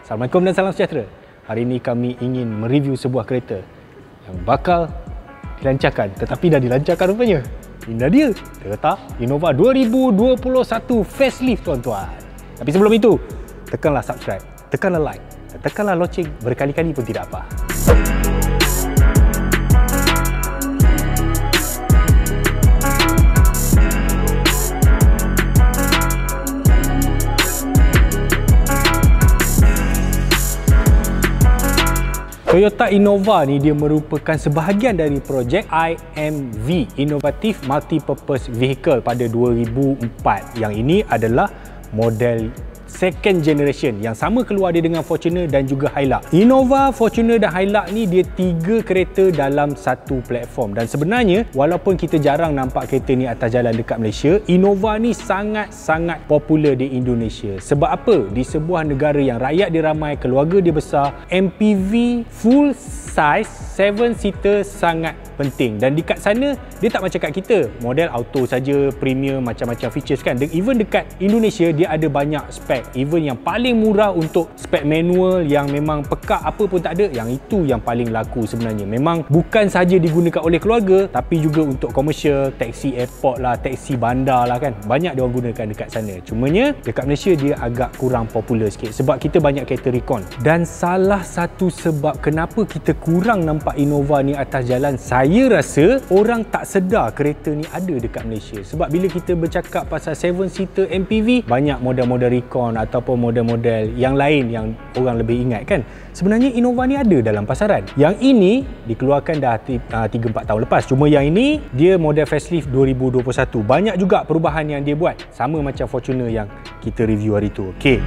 Assalamualaikum dan salam sejahtera. Hari ini kami ingin mereview sebuah kereta yang bakal dilancarkan, tetapi dah dilancarkan rupanya. Ini dia, Toyota Innova 2021 facelift tuan-tuan. Tapi sebelum itu, tekanlah subscribe, tekanlah like, tekanlah loceng berkali-kali pun tidak apa. Toyota Innova ni dia merupakan sebahagian dari projek IMV, Innovative Multi-Purpose Vehicle pada 2004. Yang ini adalah model second generation yang sama keluar dia dengan Fortuner dan juga Hilux. Innova, Fortuner dan Hilux ni dia 3 kereta dalam satu platform, dan sebenarnya walaupun kita jarang nampak kereta ni atas jalan dekat Malaysia, Innova ni sangat-sangat popular di Indonesia. Sebab apa? Di sebuah negara yang rakyat dia ramai, keluarga dia besar, MPV full size 7-seater sangat penting. Dan dekat sana dia tak macam kat kita, model auto saja, premium, macam-macam features kan. Even dekat Indonesia dia ada banyak spek. Even yang paling murah untuk spek manual yang memang pekak apa pun tak ada, yang itu yang paling laku sebenarnya. Memang bukan sahaja digunakan oleh keluarga, tapi juga untuk komersial, taksi airport lah, taksi bandar lah kan. Banyak dia orang gunakan dekat sana. Cumanya dekat Malaysia dia agak kurang popular sikit sebab kita banyak kereta recon. Dan salah satu sebab kenapa kita kurang nampak Innova ni atas jalan, saya rasa orang tak sedar kereta ni ada dekat Malaysia. Sebab bila kita bercakap pasal 7-seater MPV, banyak model-model recon ataupun model-model yang lain yang orang lebih ingat kan. Sebenarnya Innova ni ada dalam pasaran. Yang ini dikeluarkan dah 3-4 tahun lepas. Cuma yang ini dia model facelift 2021. Banyak juga perubahan yang dia buat. Sama macam Fortuner yang kita review hari tu. Okey.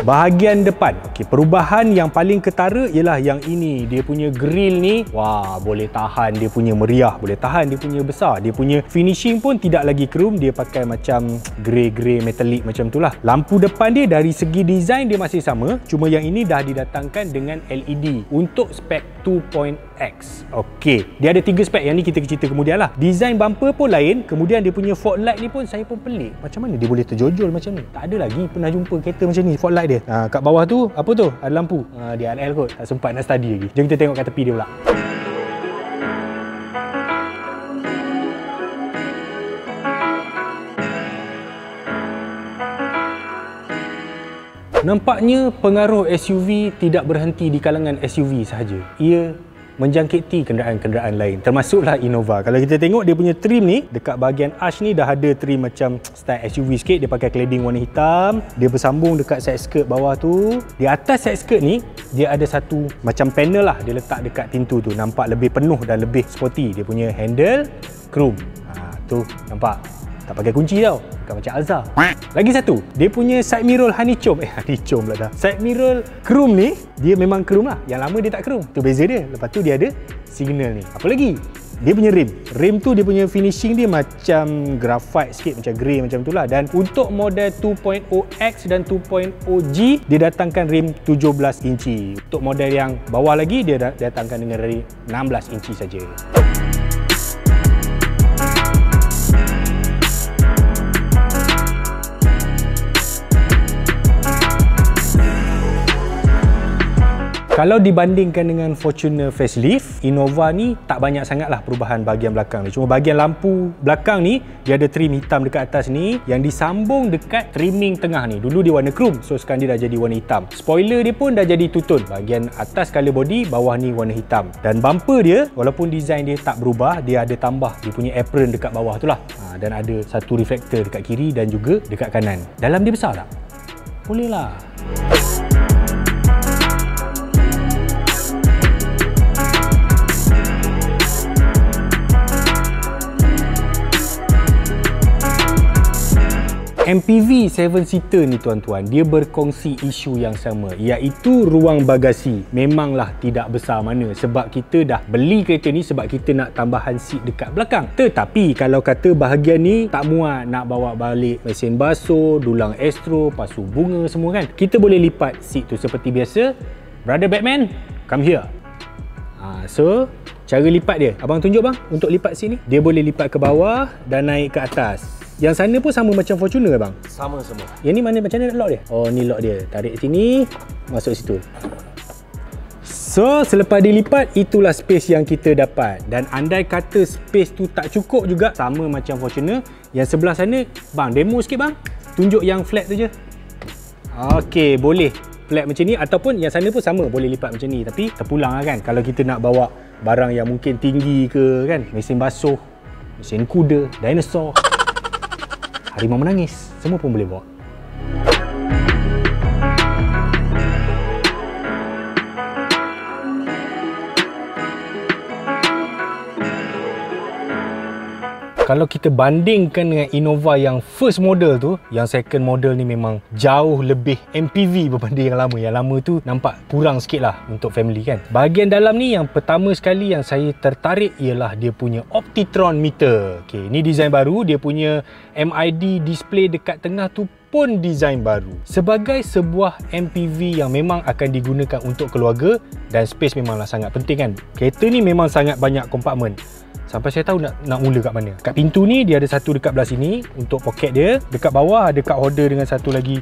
Bahagian depan, perubahan yang paling ketara ialah yang ini. Dia punya grill ni, wah, boleh tahan dia punya meriah, boleh tahan dia punya besar. Dia punya finishing pun tidak lagi chrome, dia pakai macam grey metallic macam tu lah. Lampu depan dia dari segi design dia masih sama, cuma yang ini dah didatangkan dengan LED untuk spek 2.X. Okey, dia ada 3 spek, yang ni kita cerita kemudian lah. Design bumper pun lain, kemudian dia punya fog light ni pun saya pun pelik. Macam mana dia boleh terjojol macam ni? Tak ada lagi pernah jumpa kereta macam ni, fog light dia. Kat bawah tu apa tu? Ada lampu. Dia RL kot. Tak sempat nak study lagi. Jom kita tengok kat tepi dia pula. Nampaknya pengaruh SUV tidak berhenti di kalangan SUV sahaja. Ia menjangkiti kenderaan-kenderaan lain, termasuklah Innova. Kalau kita tengok dia punya trim ni, dekat bahagian arch ni dah ada trim macam style SUV sikit. Dia pakai cladding warna hitam. Dia bersambung dekat side skirt bawah tu. Di atas side skirt ni, dia ada satu macam panel lah, dia letak dekat pintu tu. Nampak lebih penuh dan lebih sporty. Dia punya handle chrome. Tu nampak. Tak pakai kunci tau. Bukan macam Alza. Lagi satu, dia punya side mirror honeycomb. Honeycomb pula dah. Side mirror chrome ni, dia memang chrome lah. Yang lama dia tak chrome. Tu beza dia. Lepas tu dia ada signal ni. Apa lagi? Dia punya rim. Rim tu dia punya finishing dia macam graphite sikit, macam grey macam tu lah. Dan untuk model 2.0X dan 2.0G, dia datangkan rim 17 inci. Untuk model yang bawah lagi, dia datangkan dengan rim 16 inci saja. Kalau dibandingkan dengan Fortuner facelift, Innova ni tak banyak sangatlah perubahan bahagian belakang ni. Cuma bahagian lampu belakang ni, dia ada trim hitam dekat atas ni yang disambung dekat trimming tengah ni. Dulu dia warna chrome, so sekarang dia dah jadi warna hitam. Spoiler dia pun dah jadi two-tone. Bahagian atas color body, bawah ni warna hitam. Dan bumper dia, walaupun design dia tak berubah, dia ada tambah dia punya apron dekat bawah tu lah. Dan ada satu reflektor dekat kiri dan juga dekat kanan. Dalam dia besar tak? Boleh lah. MPV 7-seater ni tuan-tuan, dia berkongsi isu yang sama, iaitu ruang bagasi memanglah tidak besar mana, sebab kita dah beli kereta ni sebab kita nak tambahan seat dekat belakang. Tetapi kalau kata bahagian ni tak muat nak bawa balik mesin basuh, dulang Astro, pasu bunga semua kan, kita boleh lipat seat tu seperti biasa. Brother Batman, come here. So cara lipat dia, abang tunjuk bang untuk lipat seat ni. Dia boleh lipat ke bawah dan naik ke atas. Yang sana pun sama macam Fortuner bang? Sama semua. Yang ni mana, macam mana lock dia? Oh ni lock dia, tarik sini, masuk situ. So selepas dilipat, itulah space yang kita dapat. Dan andai kata space tu tak cukup juga, sama macam Fortuner. Yang sebelah sana, bang demo sikit bang, tunjuk yang flat tu je. Okey, boleh flat macam ni, ataupun yang sana pun sama, boleh lipat macam ni. Tapi terpulang lah kan, kalau kita nak bawa barang yang mungkin tinggi ke kan, mesin basuh, mesin kuda, dinosaur, harimau menangis, semua pun boleh bawa. Kalau kita bandingkan dengan Innova yang first model tu, yang second model ni memang jauh lebih MPV berbanding yang lama. Yang lama tu nampak kurang sikit lah untuk family kan. Bahagian dalam ni yang pertama sekali yang saya tertarik ialah dia punya Optitron meter. Okay, ni design baru. Dia punya MID display dekat tengah tu pun design baru. Sebagai sebuah MPV yang memang akan digunakan untuk keluarga, dan space memanglah sangat penting kan. Kereta ni memang sangat banyak kompartmen. Sampai saya tahu nak mula kat mana. Kat pintu ni dia ada satu dekat belah sini untuk poket dia. Dekat bawah ada cup holder dengan satu lagi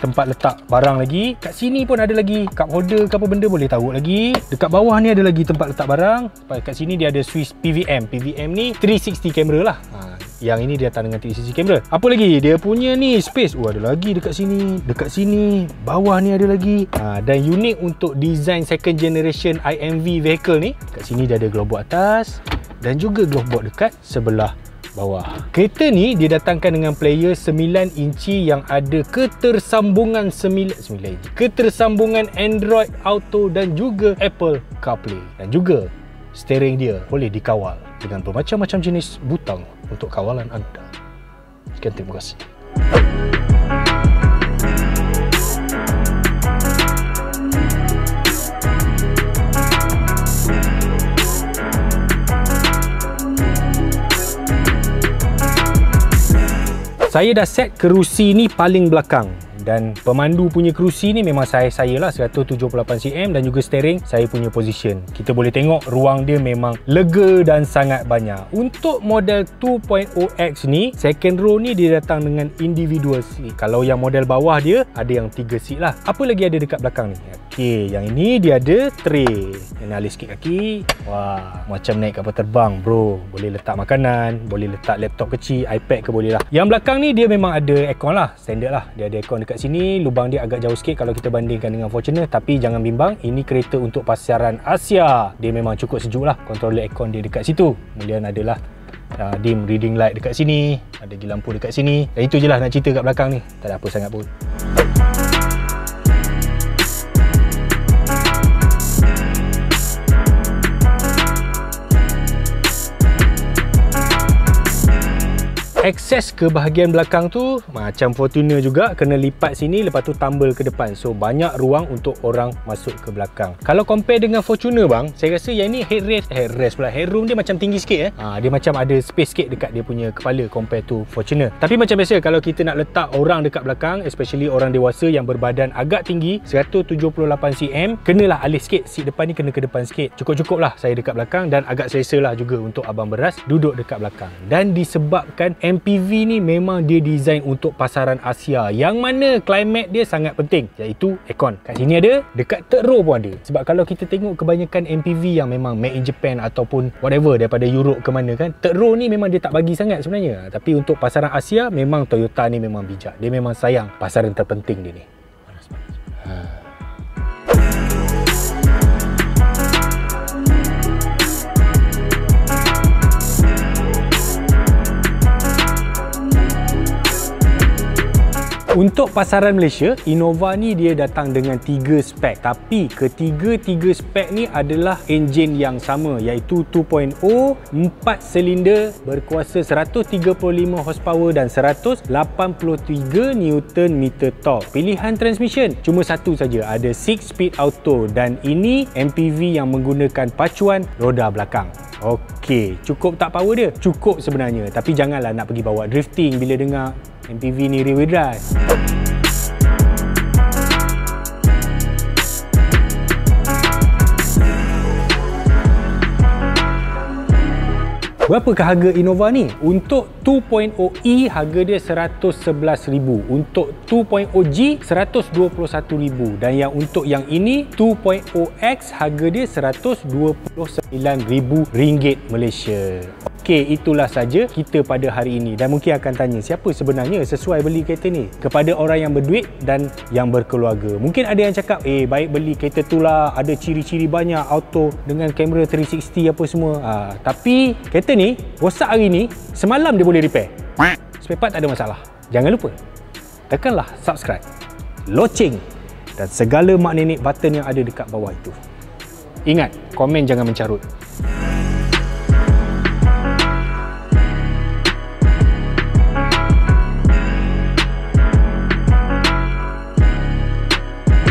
tempat letak barang lagi. Kat sini pun ada lagi cup holder ke apa benda boleh taruh lagi. Dekat bawah ni ada lagi tempat letak barang. Kat sini dia ada Swiss PVM. PVM ni 360 kamera lah. Yang ini dia datang dengan 360 kamera. Apa lagi? Dia punya ni space. Ada lagi dekat sini. Dekat sini. Bawah ni ada lagi. Dan unik untuk design second generation IMV vehicle ni. Kat sini dia ada glowbox atas dan juga glowbox dekat sebelah bawah. Kereta ni didatangkan dengan player 9 inci yang ada ketersambungan 9 inci. Ketersambungan Android Auto dan juga Apple CarPlay. Dan juga steering dia boleh dikawal dengan bermacam-macam jenis butang untuk kawalan anda. Sekian, terima kasih. Saya dah set kerusi ni paling belakang. Dan pemandu punya kerusi ni memang saya lah 178cm, dan juga steering saya punya position. Kita boleh tengok ruang dia memang lega dan sangat banyak. Untuk model 2.0X ni, second row ni dia datang dengan individual seat. Kalau yang model bawah dia ada yang 3 seat lah. Apa lagi ada dekat belakang ni? Okey, yang ini dia ada tray. Yang alis sikit kaki. Wah, macam naik kapal terbang bro. Boleh letak makanan, boleh letak laptop kecil, iPad ke boleh lah. Yang belakang ni dia memang ada aircon lah, standard lah. Dia ada aircon dekat sini. Lubang dia agak jauh sikit kalau kita bandingkan dengan Fortuner, tapi jangan bimbang, ini kereta untuk pasaran Asia. Dia memang cukup sejuk lah. Controller aircon dia dekat situ. Kemudian adalah dim reading light dekat sini, ada lampu dekat sini. Dan itu je lah nak cerita kat belakang ni. Tak ada apa sangat pun. Akses ke bahagian belakang tu macam Fortuner juga, kena lipat sini lepas tu tumble ke depan. So banyak ruang untuk orang masuk ke belakang. Kalau compare dengan Fortuner bang, saya rasa yang ni headroom dia macam tinggi sikit dia macam ada space sikit dekat dia punya kepala compare to Fortuner. Tapi macam biasa kalau kita nak letak orang dekat belakang, especially orang dewasa yang berbadan agak tinggi 178cm, kenalah alis sikit, seat depan ni kena ke depan sikit. Cukup-cukup lah saya dekat belakang, dan agak selesa lah juga untuk abang beras duduk dekat belakang. Dan disebabkan MPV ni memang dia design untuk pasaran Asia, yang mana climate dia sangat penting, iaitu aircon. Kat sini ada, dekat third row pun ada. Sebab kalau kita tengok kebanyakan MPV yang memang made in Japan ataupun whatever daripada Europe ke mana kan, third row ni memang dia tak bagi sangat sebenarnya. Tapi untuk pasaran Asia memang Toyota ni memang bijak. Dia memang sayang pasaran terpenting dia ni. Untuk pasaran Malaysia, Innova ni dia datang dengan 3 spek, tapi ketiga-tiga spek ni adalah enjin yang sama, iaitu 2.0, 4 silinder berkuasa 135 horsepower dan 183 Nm torque. Pilihan transmission cuma satu saja, ada 6-speed auto, dan ini MPV yang menggunakan pacuan roda belakang. Okey, cukup tak power dia? Cukup sebenarnya, tapi janganlah nak pergi bawa drifting bila dengar MPV ni rear wheel drive. Berapakah harga Innova ni? Untuk 2.0e harga dia RM111,000, untuk 2.0G RM121,000, dan yang untuk yang ini 2.0X harga dia RM129,000 Malaysia. Okey, itulah saja kita pada hari ini, dan mungkin akan tanya siapa sebenarnya sesuai beli kereta ni? Kepada orang yang berduit dan yang berkeluarga. Mungkin ada yang cakap, baik beli kereta tu lah, ada ciri-ciri banyak, auto dengan kamera 360 apa semua. Tapi kereta ni rosak hari ni, semalam dia boleh repair. Spare part tak ada masalah. Jangan lupa tekanlah subscribe, loceng dan segala mak nenek button yang ada dekat bawah itu. Ingat, komen jangan mencarut.